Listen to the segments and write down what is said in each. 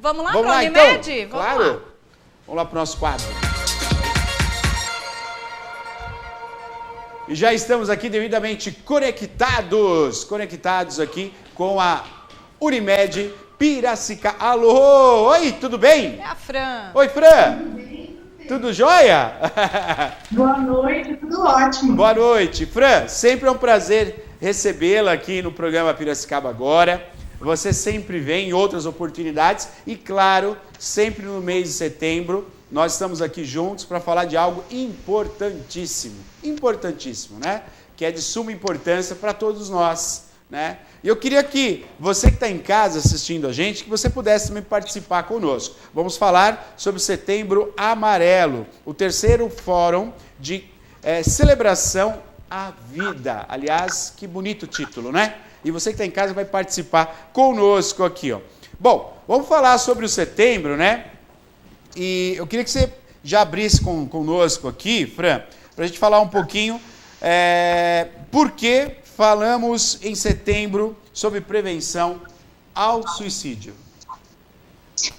Vamos lá para a Unimed? Então? Claro. Vamos lá para o nosso quadro. E já estamos aqui devidamente conectados aqui com a Unimed Piracicaba. Alô, oi, tudo bem? É a Fran. Oi, Fran. Tudo jóia? Boa noite, tudo ótimo. Boa noite. Fran, sempre é um prazer recebê-la aqui no programa Piracicaba Agora. Você sempre vem em outras oportunidades e, claro, sempre no mês de setembro, nós estamos aqui juntos para falar de algo importantíssimo, né? Que é de suma importância para todos nós, né? E eu queria que você que está em casa assistindo a gente, que você pudesse também participar conosco. Vamos falar sobre o Setembro Amarelo, o terceiro fórum de celebração à vida. Aliás, que bonito título, né? E você que está em casa vai participar conosco aqui, ó. Bom, vamos falar sobre o setembro, né? E eu queria que você já abrisse conosco aqui, Fran, para a gente falar um pouquinho por que falamos em setembro sobre prevenção ao suicídio.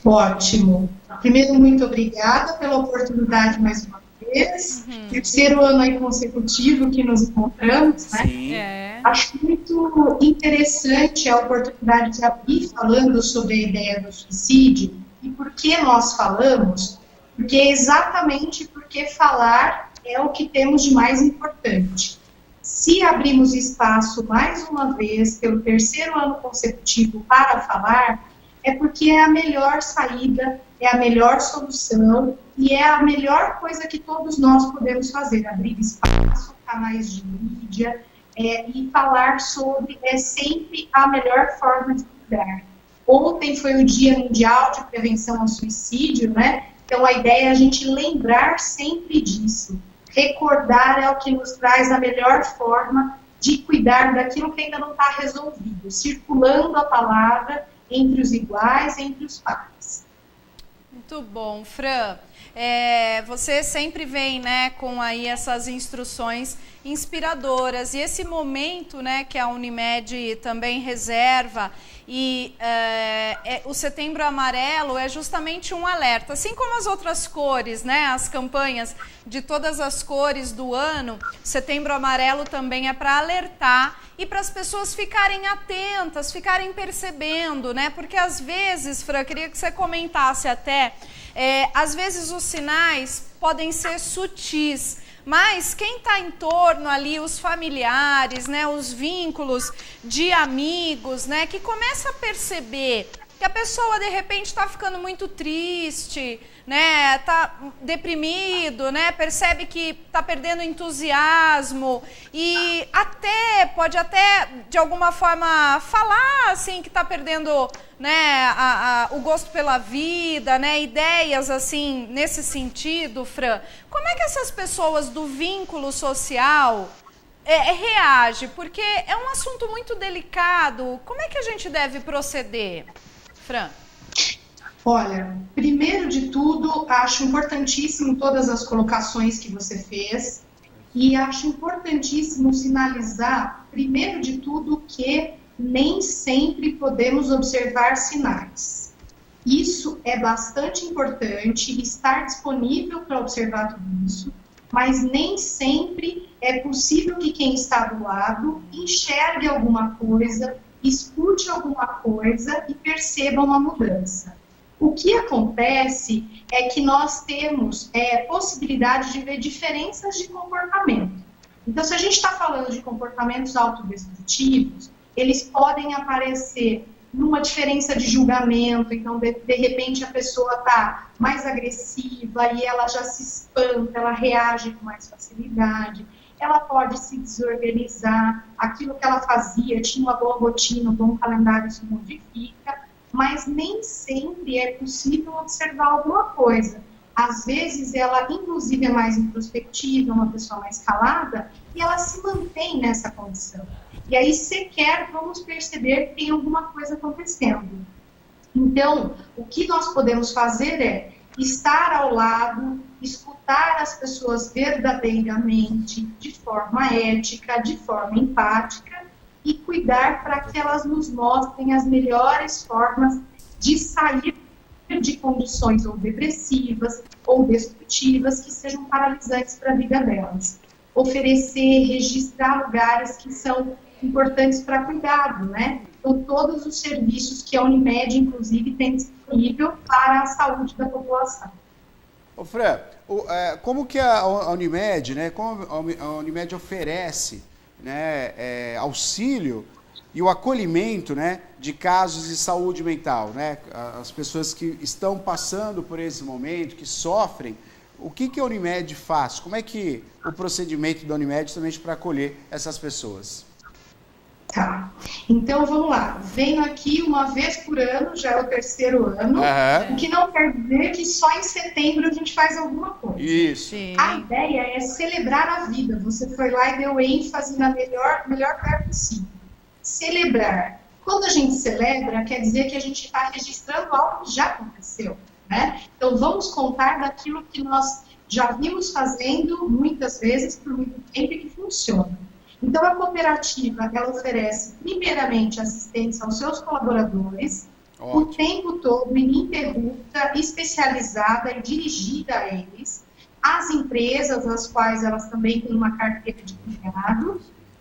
Ótimo. Primeiro, muito obrigada pela oportunidade mais uma vez. Terceiro ano aí consecutivo que nos encontramos, né? Sim. Acho muito interessante a oportunidade de abrir falando sobre a ideia do suicídio. E por que nós falamos? Porque exatamente porque falar é o que temos de mais importante. Se abrimos espaço mais uma vez, pelo terceiro ano consecutivo, para falar, é porque é a melhor saída, é a melhor solução e é a melhor coisa que todos nós podemos fazer. Abrir espaço, canais de mídia e falar sobre é sempre a melhor forma de cuidar. Ontem foi o Dia Mundial de Prevenção ao Suicídio, né? Então a ideia é a gente lembrar sempre disso. Recordar é o que nos traz a melhor forma de cuidar daquilo que ainda não está resolvido, circulando a palavra entre os iguais, entre os pares. Muito bom, Fran. Você sempre vem, né, com aí essas instruções inspiradoras e esse momento, né, que a Unimed também reserva e o Setembro Amarelo é justamente um alerta, assim como as outras cores, né, as campanhas de todas as cores do ano, Setembro Amarelo também é para alertar e para as pessoas ficarem atentas, ficarem percebendo, né, porque às vezes, Fran, queria que você comentasse até, às vezes os sinais podem ser sutis, mas quem está em torno ali, os familiares, né, os vínculos de amigos, né, que começa a perceber que a pessoa de repente está ficando muito triste, né, está deprimido, né, percebe que está perdendo entusiasmo e pode até de alguma forma falar assim que está perdendo, né, o gosto pela vida, né, ideias assim nesse sentido, Fran. Como é que essas pessoas do vínculo social reagem? Porque é um assunto muito delicado. Como é que a gente deve proceder, Fran? Olha, primeiro de tudo, acho importantíssimo todas as colocações que você fez e acho importantíssimo sinalizar, primeiro de tudo, que nem sempre podemos observar sinais. Isso é bastante importante, estar disponível para observar tudo isso, mas nem sempre é possível que quem está do lado enxergue alguma coisa, escute alguma coisa e perceba uma mudança. O que acontece é que nós temos possibilidade de ver diferenças de comportamento. Então, se a gente está falando de comportamentos autodestrutivos, eles podem aparecer numa diferença de julgamento, então, de repente, a pessoa está mais agressiva e ela já se espanta, ela reage com mais facilidade, ela pode se desorganizar, aquilo que ela fazia, tinha uma boa rotina, um bom calendário, se modifica, mas nem sempre é possível observar alguma coisa. Às vezes, ela, inclusive, é mais introspectiva, uma pessoa mais calada, e ela se mantém nessa condição. E aí, sequer vamos perceber que tem alguma coisa acontecendo. Então, o que nós podemos fazer é estar ao lado, escutar as pessoas verdadeiramente, de forma ética, de forma empática, e cuidar para que elas nos mostrem as melhores formas de sair de condições ou depressivas ou destrutivas que sejam paralisantes para a vida delas. Oferecer, registrar lugares que são importantes para cuidado, né? Então, todos os serviços que a Unimed, inclusive, tem disponível para a saúde da população. Ô, Fran, como que a Unimed, né, como a Unimed oferece, né, auxílio e o acolhimento, né, de casos de saúde mental, né, as pessoas que estão passando por esse momento, que sofrem, o que a Unimed faz? Como é que o procedimento da Unimed justamente para acolher essas pessoas? Tá, então vamos lá, venho aqui uma vez por ano, já é o 3º ano, o que não quer dizer que só em setembro a gente faz alguma coisa. Isso. A ideia é celebrar a vida, você foi lá e deu ênfase na melhor parte possível. Celebrar. Quando a gente celebra, quer dizer que a gente está registrando algo que já aconteceu, né? Então vamos contar daquilo que nós já vimos fazendo muitas vezes por muito tempo e que funciona. Então, a cooperativa, ela oferece, primeiramente, assistência aos seus colaboradores, o tempo todo, ininterrupta, especializada e dirigida a eles, às empresas, as quais elas também têm uma carteira de cuidado,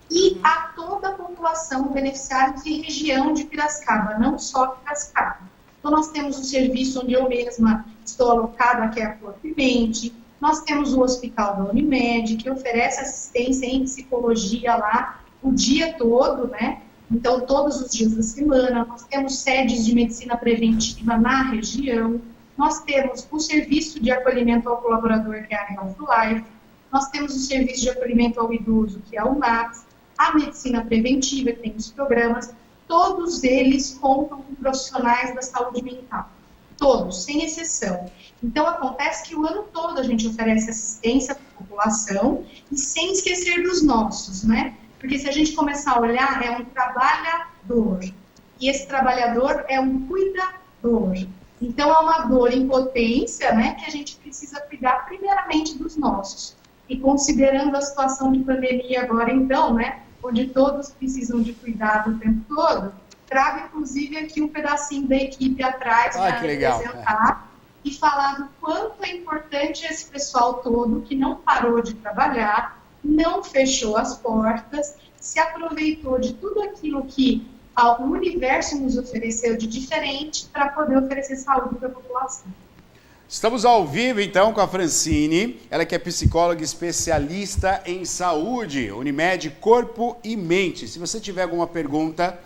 e a toda a população beneficiários e região de Piracicaba, não só Piracicaba. Então, nós temos o serviço onde eu mesma estou alocada, que é a Corpo e Mente. Nós temos o Hospital da Unimed, que oferece assistência em psicologia lá o dia todo, né? Então, todos os dias da semana. Nós temos sedes de medicina preventiva na região. Nós temos o serviço de acolhimento ao colaborador, que é a Health Life. Nós temos o serviço de acolhimento ao idoso, que é o MAPS. A medicina preventiva, que tem os programas. Todos eles contam com profissionais da saúde mental. Todos, sem exceção. Então, acontece que o ano todo a gente oferece assistência para a população e sem esquecer dos nossos, né? Porque se a gente começar a olhar, é um trabalhador. E esse trabalhador é um cuidador. Então, é uma dor em potência, né? Que a gente precisa cuidar primeiramente dos nossos. E considerando a situação de pandemia agora, então, né? Onde todos precisam de cuidado o tempo todo, trago, inclusive, aqui um pedacinho da equipe atrás para representar e falar do quanto é importante esse pessoal todo que não parou de trabalhar, não fechou as portas, se aproveitou de tudo aquilo que o universo nos ofereceu de diferente para poder oferecer saúde para a população. Estamos ao vivo, então, com a Francine, ela que é psicóloga especialista em saúde, Unimed Corpo e Mente. Se você tiver alguma pergunta,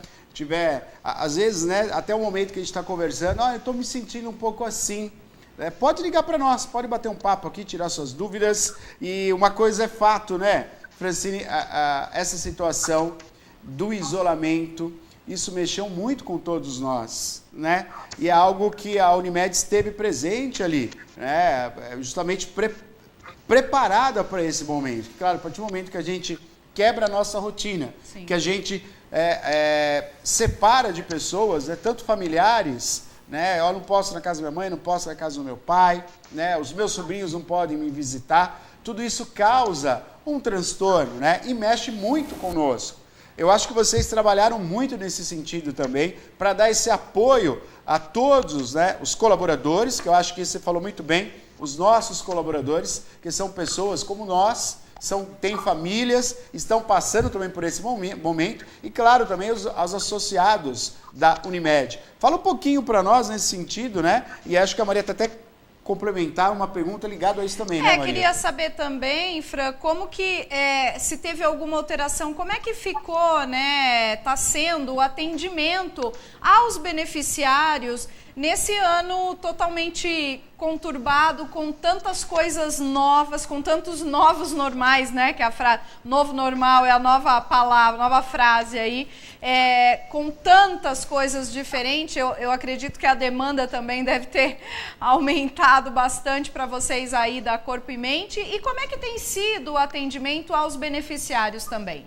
às vezes, né, até o momento que a gente está conversando, eu estou me sentindo um pouco assim, pode ligar para nós, pode bater um papo aqui, tirar suas dúvidas. E uma coisa é fato, né, Francine, essa situação do isolamento, isso mexeu muito com todos nós, né? E é algo que a Unimed esteve presente ali, né? Justamente preparada para esse momento. Claro, a partir do momento que a gente quebra a nossa rotina, sim, que a gente separa de pessoas, né, tanto familiares, né? Eu não posso ir na casa da minha mãe, não posso ir na casa do meu pai, né? Os meus sobrinhos não podem me visitar. Tudo isso causa um transtorno, né? E mexe muito conosco. Eu acho que vocês trabalharam muito nesse sentido também, para dar esse apoio a todos, né, os colaboradores, que eu acho que você falou muito bem, os nossos colaboradores, que são pessoas como nós, têm famílias, estão passando também por esse momento, e claro, também os associados da Unimed. Fala um pouquinho para nós nesse sentido, né? E acho que a Maria está até complementar uma pergunta ligada a isso também, né, Maria? Queria saber também, Fran, como que, se teve alguma alteração, como é que ficou, né, tá sendo o atendimento aos beneficiários nesse ano totalmente conturbado, com tantas coisas novas, com tantos novos normais, né, que novo normal é a nova palavra, nova frase aí, com tantas coisas diferentes, eu acredito que a demanda também deve ter aumentado bastante para vocês aí da Corpo e Mente. E como é que tem sido o atendimento aos beneficiários também?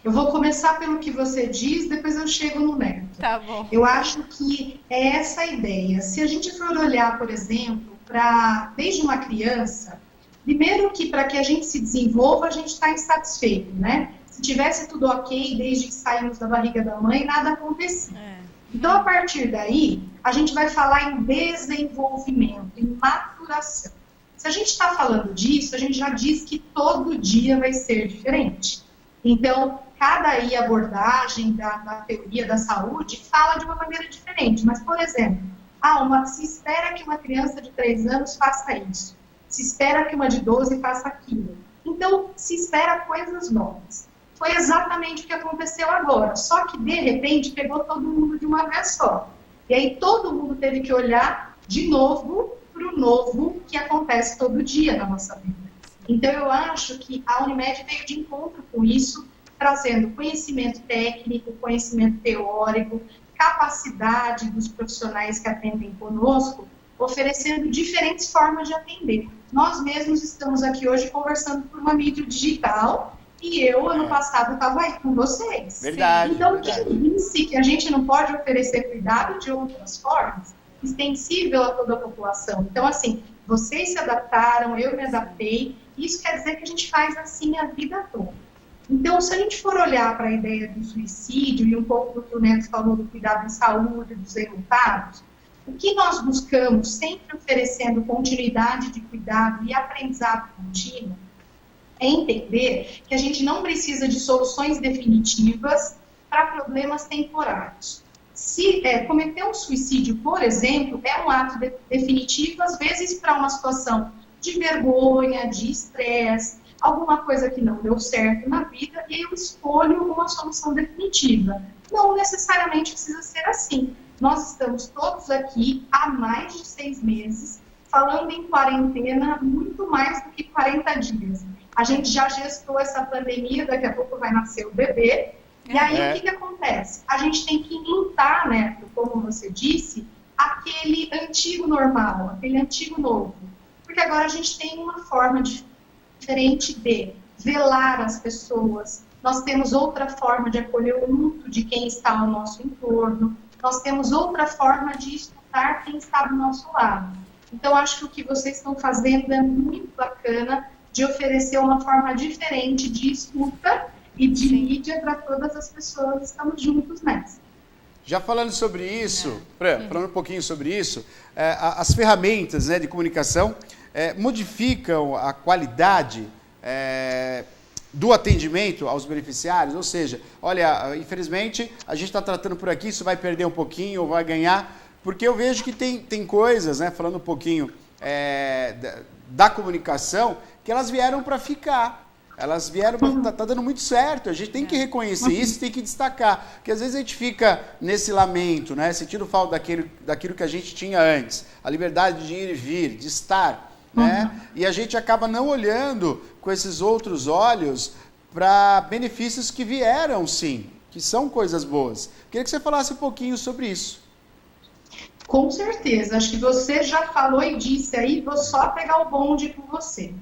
Eu vou começar pelo que você diz, depois eu chego no Neto. Tá bom. Eu acho que é essa a ideia. Se a gente for olhar, por exemplo, desde uma criança, primeiro que para que a gente se desenvolva, a gente está insatisfeito, né? Se tivesse tudo ok desde que saímos da barriga da mãe, nada acontecia. Então, a partir daí, a gente vai falar em desenvolvimento, em maturação. Se a gente está falando disso, a gente já diz que todo dia vai ser diferente. Então, cada aí abordagem da teoria da saúde fala de uma maneira diferente. Mas, por exemplo, se espera que uma criança de 3 anos faça isso. Se espera que uma de 12 faça aquilo. Então, se espera coisas novas. Foi exatamente o que aconteceu agora. Só que, de repente, pegou todo mundo de uma vez só. E aí todo mundo teve que olhar de novo para o novo que acontece todo dia na nossa vida. Então, eu acho que a Unimed veio de encontro com isso, trazendo conhecimento técnico, conhecimento teórico, capacidade dos profissionais que atendem conosco, oferecendo diferentes formas de atender. Nós mesmos estamos aqui hoje conversando por uma mídia digital e eu, ano passado, estava aí com vocês. Verdade. Então, verdade. quem disse que a gente não pode oferecer cuidado de outras formas, extensível a toda a população? Então, assim, vocês se adaptaram, eu me adaptei, isso quer dizer que a gente faz assim a vida toda. Então, se a gente for olhar para a ideia do suicídio e um pouco do que o Neto falou do cuidado em saúde, dos resultados, o que nós buscamos, sempre oferecendo continuidade de cuidado e aprendizado contínuo, é entender que a gente não precisa de soluções definitivas para problemas temporários. Se cometer um suicídio, por exemplo, é um ato definitivo, às vezes para uma situação de vergonha, de estresse, alguma coisa que não deu certo na vida, e eu escolho uma solução definitiva. Não necessariamente precisa ser assim. Nós estamos todos aqui há mais de 6 meses, falando em quarentena muito mais do que 40 dias. A gente já gestou essa pandemia, daqui a pouco vai nascer o bebê, e aí o que acontece? A gente tem que imitar, né, como você disse, aquele antigo normal, aquele antigo novo. Porque agora a gente tem uma forma diferente de velar as pessoas, nós temos outra forma de acolher o luto de quem está ao nosso entorno, nós temos outra forma de escutar quem está do nosso lado. Então, acho que o que vocês estão fazendo é muito bacana, de oferecer uma forma diferente de escuta e de mídia para todas as pessoas. Estamos juntos nessa. Já falando sobre isso, falando um pouquinho sobre isso, as ferramentas, né, de comunicação modificam a qualidade do atendimento aos beneficiários, ou seja, olha, infelizmente a gente está tratando por aqui, isso vai perder um pouquinho ou vai ganhar, porque eu vejo que tem coisas, né, falando um pouquinho da comunicação, que elas vieram para ficar. Elas vieram para... Tá dando muito certo, a gente tem que reconhecer isso, tem que destacar. Porque às vezes a gente fica nesse lamento, né, sentindo falta daquilo que a gente tinha antes. A liberdade de ir e vir, de estar, né? E a gente acaba não olhando com esses outros olhos para benefícios que vieram, sim, que são coisas boas. Queria que você falasse um pouquinho sobre isso. Com certeza, acho que você já falou e disse aí, vou só pegar o bonde com você.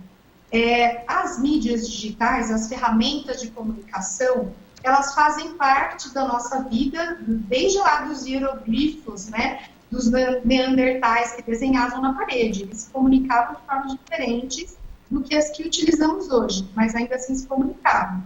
As mídias digitais, as ferramentas de comunicação, elas fazem parte da nossa vida, desde lá dos hieroglifos, né, dos neandertais que desenhavam na parede. Eles se comunicavam de formas diferentes do que as que utilizamos hoje, mas ainda assim se comunicavam.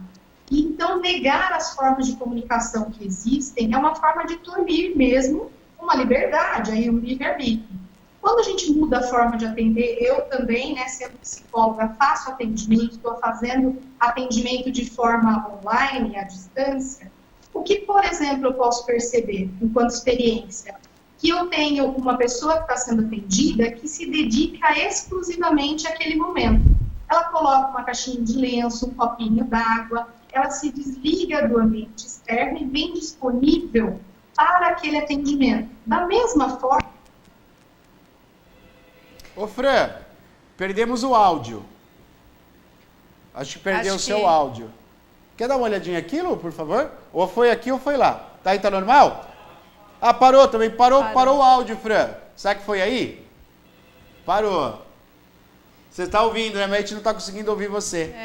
E, então, negar as formas de comunicação que existem é uma forma de tolir mesmo uma liberdade, aí um livre-arbítrio. Quando a gente muda a forma de atender, eu também, né, sendo psicóloga, faço atendimento, estou fazendo atendimento de forma online, à distância, o que, por exemplo, eu posso perceber, enquanto experiência, que eu tenho uma pessoa que está sendo atendida que se dedica exclusivamente àquele momento. Ela coloca uma caixinha de lenço, um copinho d'água, ela se desliga do ambiente externo e vem disponível para aquele atendimento. Da mesma forma... Ô, Fran, perdemos o áudio. Acho que perdeu o seu áudio. Quer dar uma olhadinha aqui, Lu, por favor? Ou foi aqui ou foi lá? Tá aí, tá normal? Ah, parou também. Parou o áudio, Fran. Será que foi aí? Parou. Você está ouvindo, né? Mas a gente não está conseguindo ouvir você.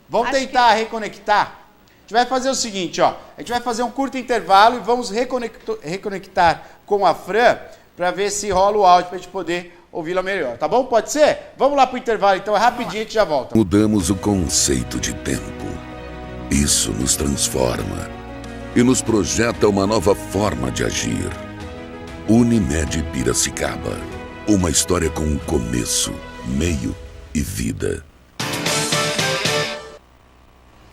Vamos tentar reconectar? A gente vai fazer o seguinte, ó. A gente vai fazer um curto intervalo e vamos reconectar com a Fran para ver se rola o áudio para a gente poder ouvi-la melhor, tá bom? Pode ser? Vamos lá para o intervalo, então, rapidinho a gente já volta. Mudamos o conceito de tempo. Isso nos transforma. e nos projeta uma nova forma de agir. Unimed Piracicaba. Uma história com um começo, meio e vida.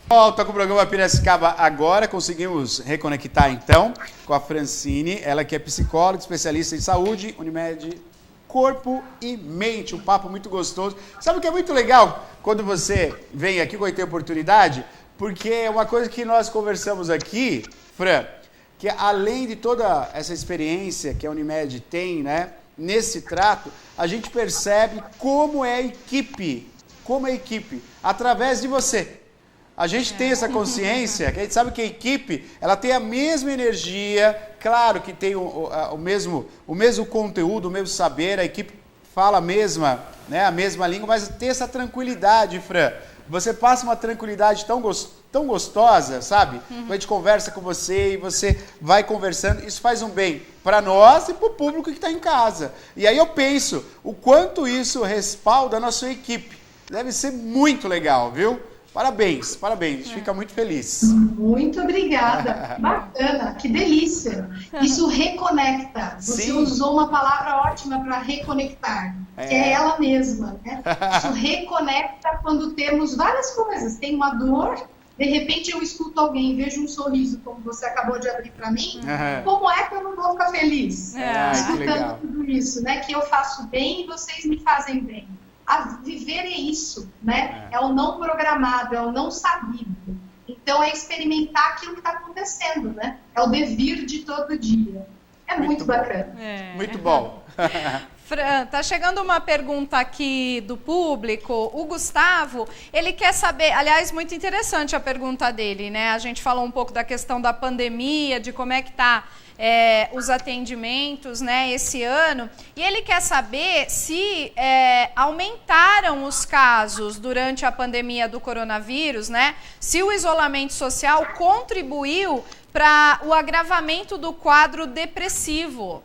Volta com o programa Piracicaba agora, conseguimos reconectar então com a Francine, ela que é psicóloga, especialista em saúde, Unimed Corpo e Mente, um papo muito gostoso. Sabe o que é muito legal quando você vem aqui, quando tem oportunidade? Porque é uma coisa que nós conversamos aqui, Fran, que além de toda essa experiência que a Unimed tem, né, nesse trato, a gente percebe como é a equipe, através de você. A gente tem essa consciência, que a gente sabe que a equipe, ela tem a mesma energia, claro que tem o mesmo conteúdo, o mesmo saber, a equipe fala a mesma língua, mas tem essa tranquilidade, Fran. Você passa uma tranquilidade tão gostosa, sabe? Quando a gente conversa com você e você vai conversando, isso faz um bem para nós e para o público que está em casa. E aí eu penso, o quanto isso respalda a nossa equipe. Deve ser muito legal, viu? Parabéns, a gente fica muito feliz. Muito obrigada, bacana, que delícia. Isso reconecta, você usou uma palavra ótima para reconectar, que é ela mesma, né? Isso reconecta quando temos várias coisas, tem uma dor, de repente eu escuto alguém, vejo um sorriso, como você acabou de abrir para mim, como é que eu não vou ficar feliz? Escutando tudo isso, né? Que eu faço bem e vocês me fazem bem. A viver é isso, né? É o não programado, é o não sabido. Então, é experimentar aquilo que está acontecendo, né? É o devir de todo dia. É muito bacana. Muito bom. Fran, tá chegando uma pergunta aqui do público. O Gustavo, ele quer saber, aliás, muito interessante a pergunta dele, né? A gente falou um pouco da questão da pandemia, de como é que tá os atendimentos, né, esse ano, e ele quer saber se aumentaram os casos durante a pandemia do coronavírus, né? Se o isolamento social contribuiu para o agravamento do quadro depressivo.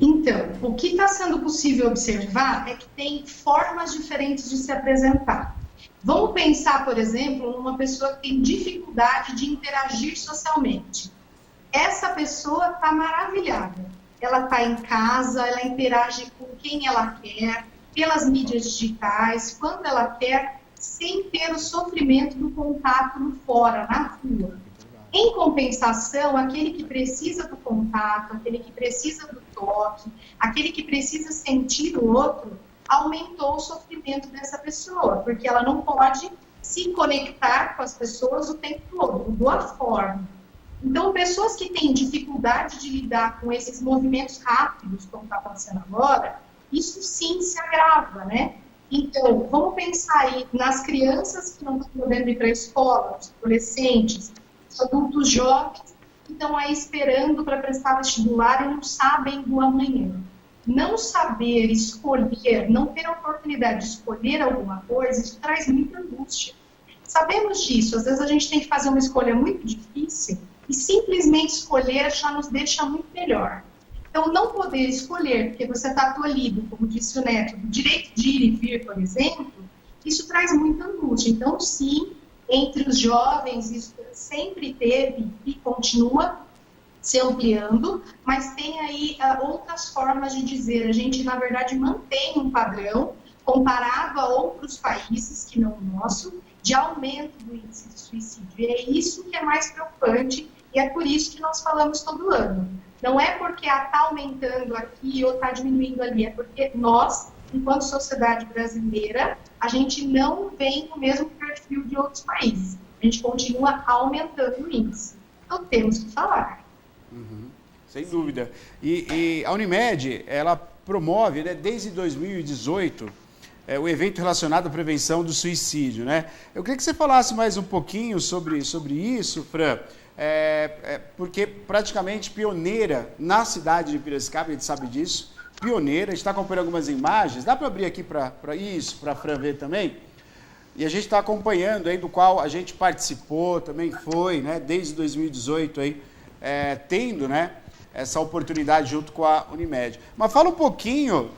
Então, o que está sendo possível observar é que tem formas diferentes de se apresentar. Vamos pensar, por exemplo, numa pessoa que tem dificuldade de interagir socialmente. Essa pessoa está maravilhada. Ela está em casa, ela interage com quem ela quer, pelas mídias digitais, quando ela quer, sem ter o sofrimento do contato no fora, na rua. Em compensação, aquele que precisa do contato, aquele que precisa do toque, aquele que precisa sentir o outro, aumentou o sofrimento dessa pessoa, porque ela não pode se conectar com as pessoas o tempo todo, mudou a forma. Então, pessoas que têm dificuldade de lidar com esses movimentos rápidos, como está acontecendo agora, isso sim se agrava, né? Então, vamos pensar aí nas crianças que não estão podendo ir para a escola, os adolescentes, os adultos jovens, que estão aí esperando para prestar vestibular e não sabem do amanhã. Não saber escolher, não ter a oportunidade de escolher alguma coisa, isso traz muita angústia. Sabemos disso, às vezes a gente tem que fazer uma escolha muito difícil, e simplesmente escolher já nos deixa muito melhor. Então, não poder escolher, porque você está tolhido, como disse o Neto, do direito de ir e vir, por exemplo, isso traz muita angústia. Então, sim, entre os jovens, isso sempre teve e continua se ampliando, mas tem aí outras formas de dizer. A gente, na verdade, mantém um padrão comparado a outros países que não o nosso, de aumento do índice de suicídio. E é isso que é mais preocupante e é por isso que nós falamos todo ano. Não é porque está aumentando aqui ou está diminuindo ali, é porque nós, enquanto sociedade brasileira, a gente não vem no mesmo perfil de outros países. A gente continua aumentando o índice. Então, temos que falar. Sem dúvida. E a Unimed, ela promove, né, desde 2018, o evento relacionado à prevenção do suicídio, né? Eu queria que você falasse mais um pouquinho sobre isso, Fran, porque praticamente pioneira na cidade de Piracicaba, a gente sabe disso, pioneira, a gente está acompanhando algumas imagens, dá para abrir aqui para a Fran ver também? E a gente está acompanhando aí, do qual a gente participou, também foi, né, desde 2018 aí, tendo, né, essa oportunidade junto com a Unimed. Mas fala um pouquinho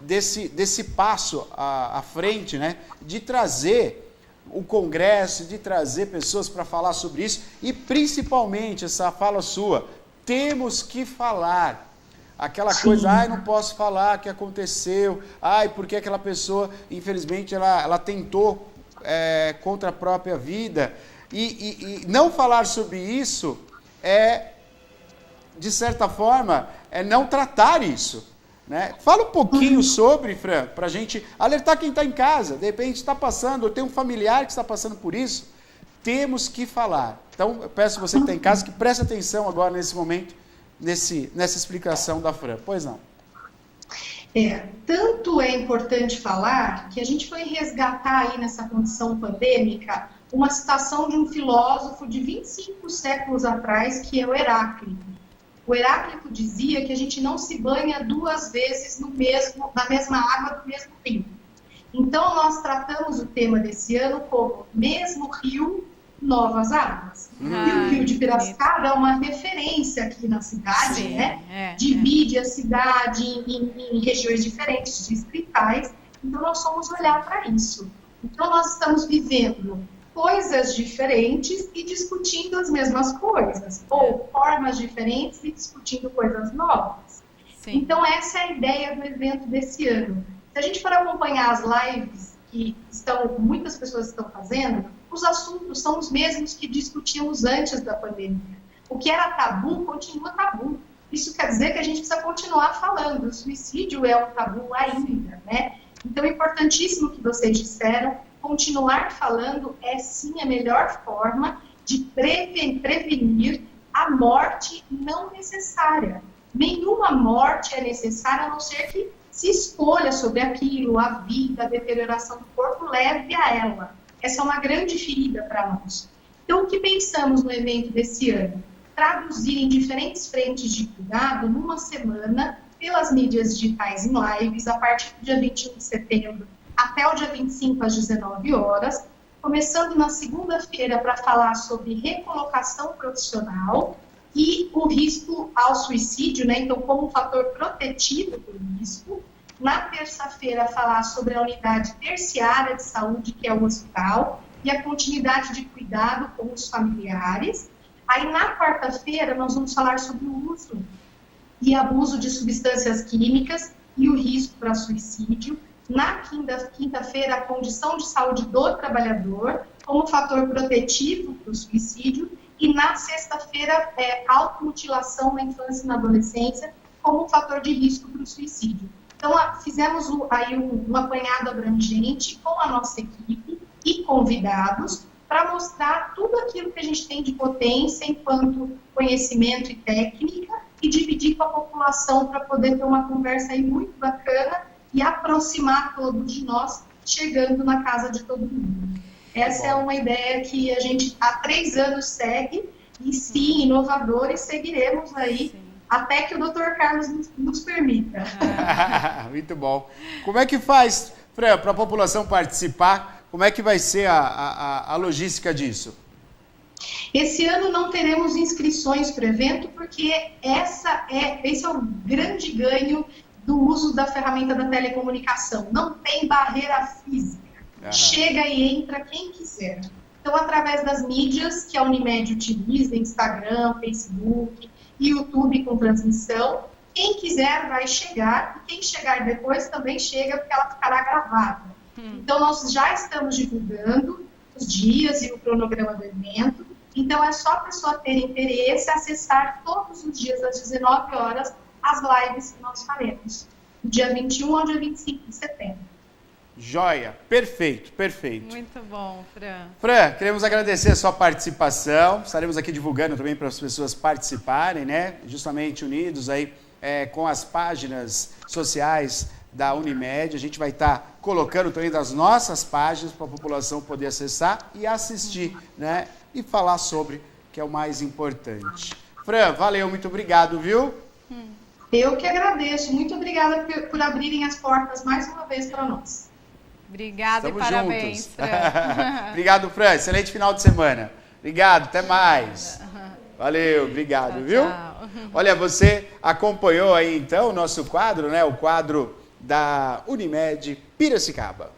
desse passo à frente, né, de trazer o congresso, de trazer pessoas para falar sobre isso e principalmente essa fala sua, temos que falar. Aquela coisa, ai, não posso falar o que aconteceu, ai, porque aquela pessoa, infelizmente, ela tentou contra a própria vida. E não falar sobre isso de certa forma, não tratar isso. Né? Fala um pouquinho sobre, Fran, para a gente alertar quem está em casa, de repente está passando, ou tem um familiar que está passando por isso, temos que falar. Então, eu peço você que está em casa que preste atenção agora nesse momento, nessa explicação da Fran. Pois não. Tanto é importante falar que a gente foi resgatar aí nessa condição pandêmica uma citação de um filósofo de 25 séculos atrás, que é o Heráclito. O Heráclito dizia que a gente não se banha 2 vezes na mesma água do mesmo rio. Então, nós tratamos o tema desse ano como mesmo rio, novas águas. E o Rio de Piracicaba é uma referência aqui na cidade, sim, né? Divide a cidade em regiões diferentes, distritais. Então, nós somos olhar para isso. Então, nós estamos vivendo coisas diferentes e discutindo as mesmas coisas, ou formas diferentes e discutindo coisas novas. Sim. Então, essa é a ideia do evento desse ano. Se a gente for acompanhar as lives que muitas pessoas estão fazendo, os assuntos são os mesmos que discutíamos antes da pandemia. O que era tabu, continua tabu. Isso quer dizer que a gente precisa continuar falando. O suicídio é um tabu ainda, né? Então, é importantíssimo o que vocês disseram. Continuar falando é, sim, a melhor forma de prevenir a morte não necessária. Nenhuma morte é necessária, a não ser que se escolha sobre aquilo, a vida, a deterioração do corpo, leve a ela. Essa é uma grande ferida para nós. Então, o que pensamos no evento desse ano? Traduzir em diferentes frentes de cuidado, numa semana, pelas mídias digitais em lives, a partir do dia 21 de setembro, até o dia 25 às 19 horas, começando na segunda-feira para falar sobre recolocação profissional e o risco ao suicídio, né? Então, como um fator protetivo do risco. Na terça-feira, falar sobre a unidade terciária de saúde, que é o hospital, e a continuidade de cuidado com os familiares. Aí, na quarta-feira, nós vamos falar sobre o uso e abuso de substâncias químicas e o risco para suicídio. Na quinta-feira, a condição de saúde do trabalhador como fator protetivo para o suicídio. E na sexta-feira, automutilação na infância e na adolescência como fator de risco para o suicídio. Então, fizemos aí um apanhado abrangente com a nossa equipe e convidados para mostrar tudo aquilo que a gente tem de potência enquanto conhecimento e técnica e dividir com a população para poder ter uma conversa aí muito bacana e aproximar todos de nós, chegando na casa de todo mundo. Essa é uma ideia que a gente há 3 anos segue, e sim, inovadores, seguiremos aí, sim, até que o Dr. Carlos nos permita. Muito bom. Como é que faz, Fran, para a população participar? Como é que vai ser a logística disso? Esse ano não teremos inscrições para o evento, porque esse é o grande ganho do uso da ferramenta da telecomunicação. Não tem barreira física. Chega e entra quem quiser. Então, através das mídias que a Unimed utiliza, Instagram, Facebook, YouTube com transmissão, quem quiser vai chegar, e quem chegar depois também chega, porque ela ficará gravada. Então, nós já estamos divulgando os dias e o cronograma do evento. Então, é só a pessoa ter interesse, acessar todos os dias às 19 horas as lives que nós faremos, do dia 21 ao dia 25 de setembro. Joia, perfeito, perfeito. Muito bom, Fran. Fran, queremos agradecer a sua participação, estaremos aqui divulgando também para as pessoas participarem, né? Justamente unidos aí com as páginas sociais da Unimed, a gente vai estar colocando também das nossas páginas para a população poder acessar e assistir, né? E falar sobre, que é o mais importante. Fran, valeu, muito obrigado, viu? Eu que agradeço. Muito obrigada por abrirem as portas mais uma vez para nós. Obrigada e parabéns, Fran. Obrigado, Fran. Excelente final de semana. Obrigado, até mais. Valeu, obrigado, tchau, viu? Tchau. Olha, você acompanhou aí então o nosso quadro, né? O quadro da Unimed Piracicaba.